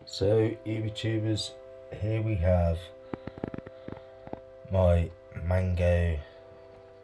So YouTubers, here we have my mango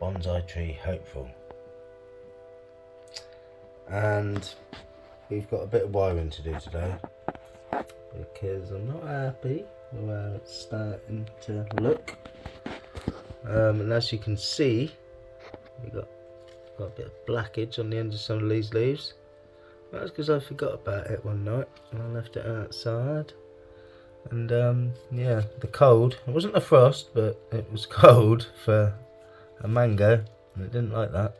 bonsai tree hopeful, and we've got a bit of wiring to do today because I'm not happy with how it's starting to look. And as you can see, we've got a bit of blackage on the end of some of these leaves. That's because I forgot about it one night and I left it outside. And yeah, the cold, it wasn't the frost, but it was cold for a mango and it didn't like that.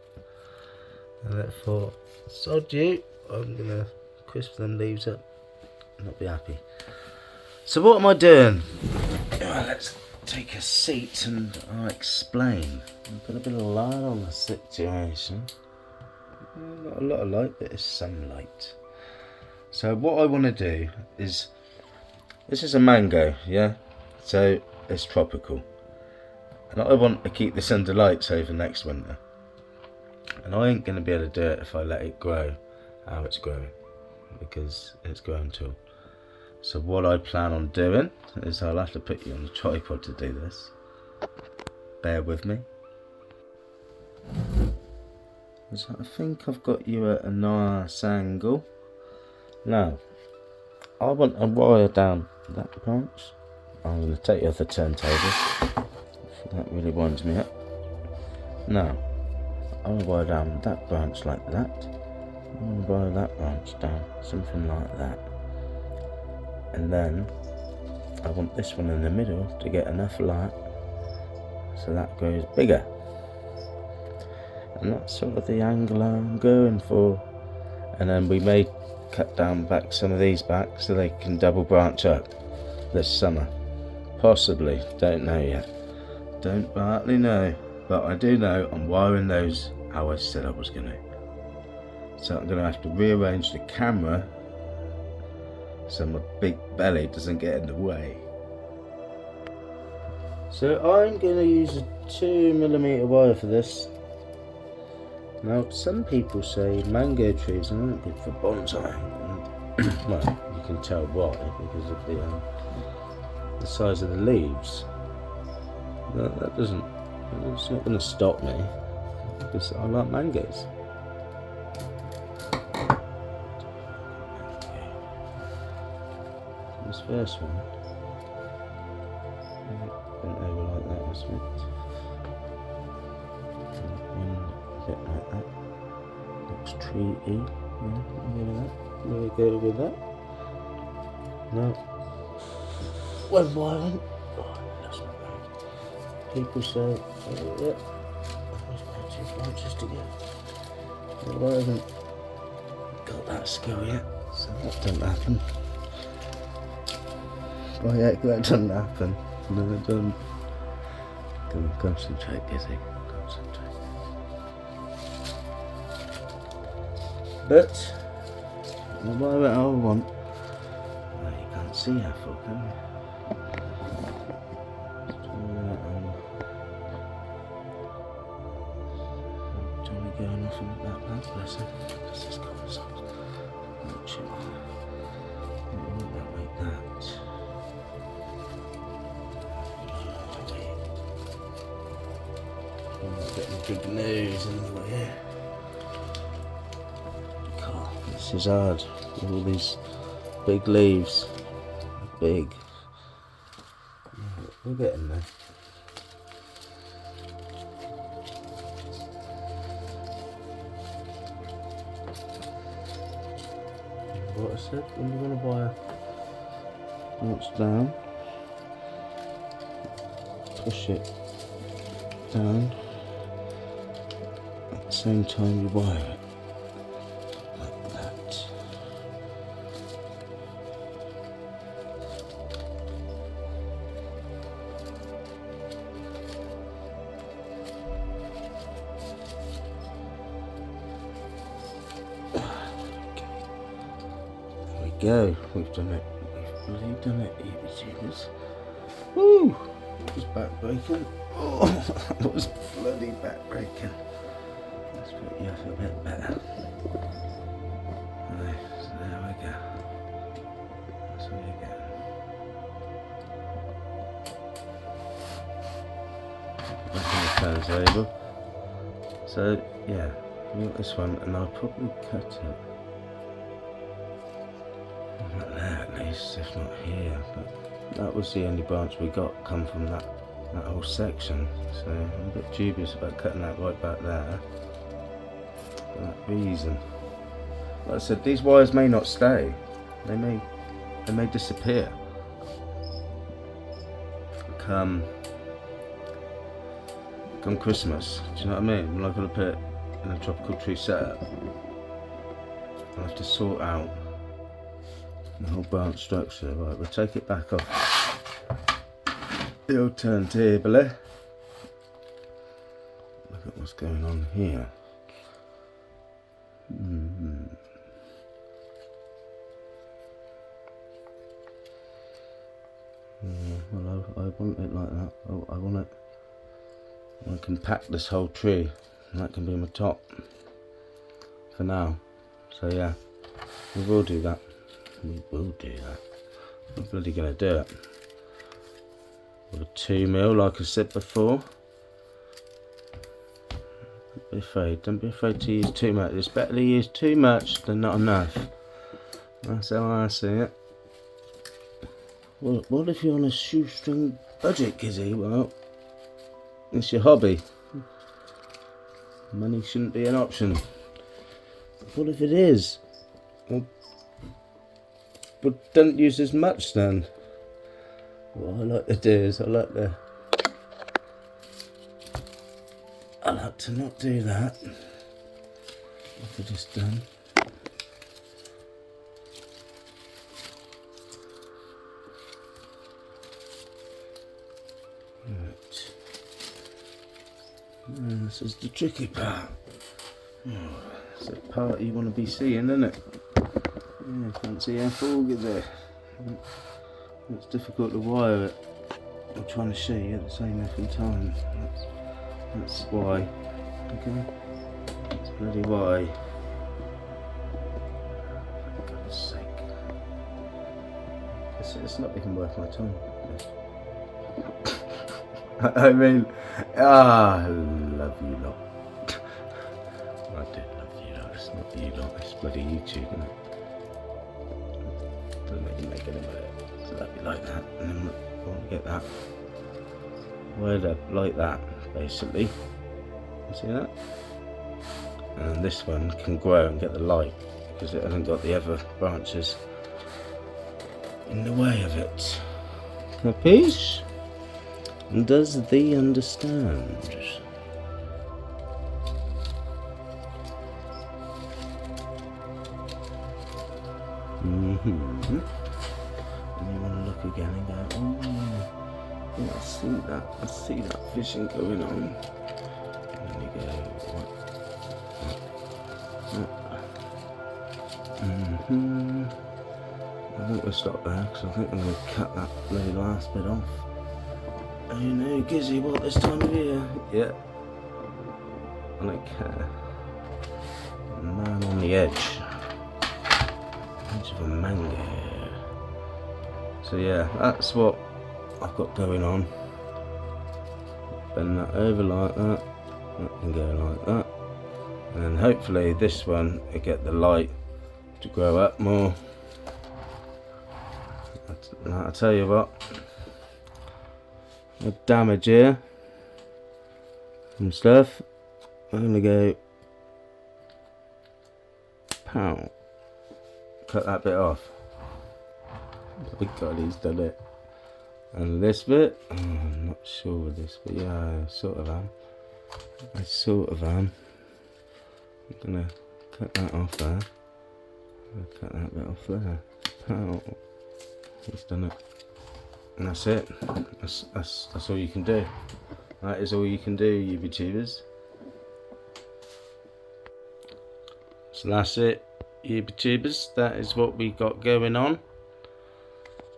And it thought, sod you, I'm gonna crisp them leaves up and I'll be happy. So what am I doing? Let's take a seat and I'll explain and put a bit of light on the situation. Not a lot of light, but it's sunlight. So what I want to do is, this is a mango, yeah? So it's tropical. And I want to keep this under lights over next winter. And I ain't going to be able to do it if I let it grow how it's growing, because it's growing tall. So what I plan on doing is I'll have to put you on the tripod to do this. Bear with me. So I think I've got you at a nice angle. Now, I want to wire down that branch. I'm going to take the other turntable. That really winds me up. Now, I'm going to wire down that branch like that. I'm going to wire that branch down, something like that. And then, I want this one in the middle to get enough light so that grows bigger. And that's sort of the angle I'm going for. And then we may cut down back some of these back so they can double branch up this summer. Possibly, don't know yet. Don't partly know, but I do know I'm wiring those how I said I was going to. So I'm going to have to rearrange the camera so my big belly doesn't get in the way. So I'm going to use a 2mm wire for this. Now, some people say mango trees aren't good for bonsai. Well, you can tell why, because of the size of the leaves. That doesn't, it's not going to stop me, because I like mangoes. This first one, bent over like that, isn't it? A bit like that. Looks treaty. Yeah, we'll go with that. Now, when wiring, people say, oh, yeah, there's two branches together. Well, I haven't got that skill yet, so that doesn't happen. Oh yeah, that doesn't happen. No, it doesn't. Concentrate, Gizzy. Concentrate. But I'll buy it how I want. Well, you can't see how full, can you? Johnny going off in the background, bless him. Because this comes up. Not sure. It won't that like that. Getting a big nose in the way. God, this is hard. All these big leaves. Big. We're getting there. What I said, when you want to buy a branch down, push it down. At the same time you wire it, like that. There we go, we've done it. We've really done it, YouTubers. Woo! That was backbreaking. Oh, that was bloody backbreaking. Let's put you up a bit better. Right, so there we go. That's way again. Back in the turntable. So yeah, we got this one, and I'll probably cut it like there at least, if not here. But that was the only branch we got come from that whole section. So I'm a bit dubious about cutting that right back there for that reason. Like I said, these wires may not stay. They may disappear. Come Christmas, do you know what I mean? When I've got to put it in a tropical tree setup, I'll have to sort out the whole branch structure. Right, we'll take it back off the old turntable. Look at what's going on here. Yeah, well, I want it like that. I want it. I can pack this whole tree, and that can be my top for now. So yeah, we will do that. We will do that. I'm bloody gonna do it. With a 2mm, like I said before. Don't be afraid. Don't be afraid to use too much. It's better to use too much than not enough. That's how I see it. Well, what if you're on a shoestring budget, Kizzy? Well, it's your hobby. Money shouldn't be an option. What if it is? Well, but don't use as much then. What I like to do is I like to not do that. What I just done. Right. And this is the tricky part. Oh, it's the part you want to be seeing, isn't it? Yeah, can't see how far is there. It's difficult to wire it. I'm trying to show you at the same effing time. That's why. Okay? That's bloody why. For God's sake. It's not even worth my time. I mean, I love you lot. I do love you lot. It's not you lot, it's bloody YouTube, isn't it? Doesn't make you make any money. So that'd be like that, and then I want to get that wired up like that, basically. You see that? And this one can grow and get the light because it hasn't got the other branches in the way of it. Capiche? Does thee understand? And you want to look again and go, oh yeah, I see that fishing going on. And then you go, I think we'll stop there because I think I'm going to cut that bloody last bit off. Oh no, Gizzy, what this time of year? Yeah. I don't care. Man on the edge. Edge of a mango. So yeah, that's what I've got going on. Bend that over like that. That can go like that. And then hopefully this one will get the light to grow up more. I'll tell you what. A damage here and stuff. I'm gonna go pow, cut that bit off. Oh God, he's done it. And this bit, I'm not sure with this, but yeah, I sort of am. I'm gonna cut that off there. Cut that bit off there. Pow. He's done it. And that's it. That's all you can do. That is all you can do, YouTubers. So that's it, YouTubers. That is what we got going on.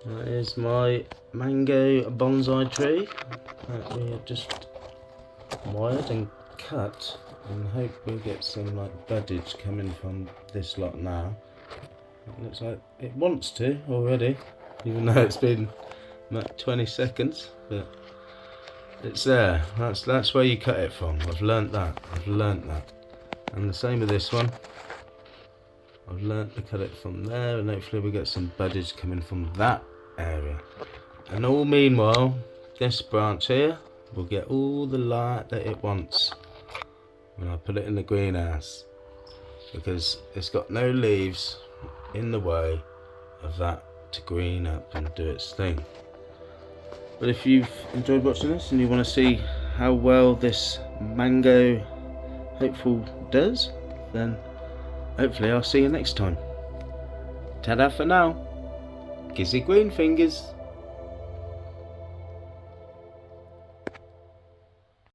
That is my mango bonsai tree that we have just wired and cut, and hope we get some like buddage coming from this lot now. It looks like it wants to already. even though it's been about 20 seconds, but it's there. That's where you cut it from. I've learnt that. And the same with this one. I've learnt to cut it from there, and hopefully we get some buddage coming from that area. And all meanwhile, this branch here will get all the light that it wants when I put it in the greenhouse, because it's got no leaves in the way of that to green up and do its thing. But if you've enjoyed watching this and you want to see how well this mango hopeful does, then hopefully I'll see you next time. Ta-da for now. Kissy green fingers.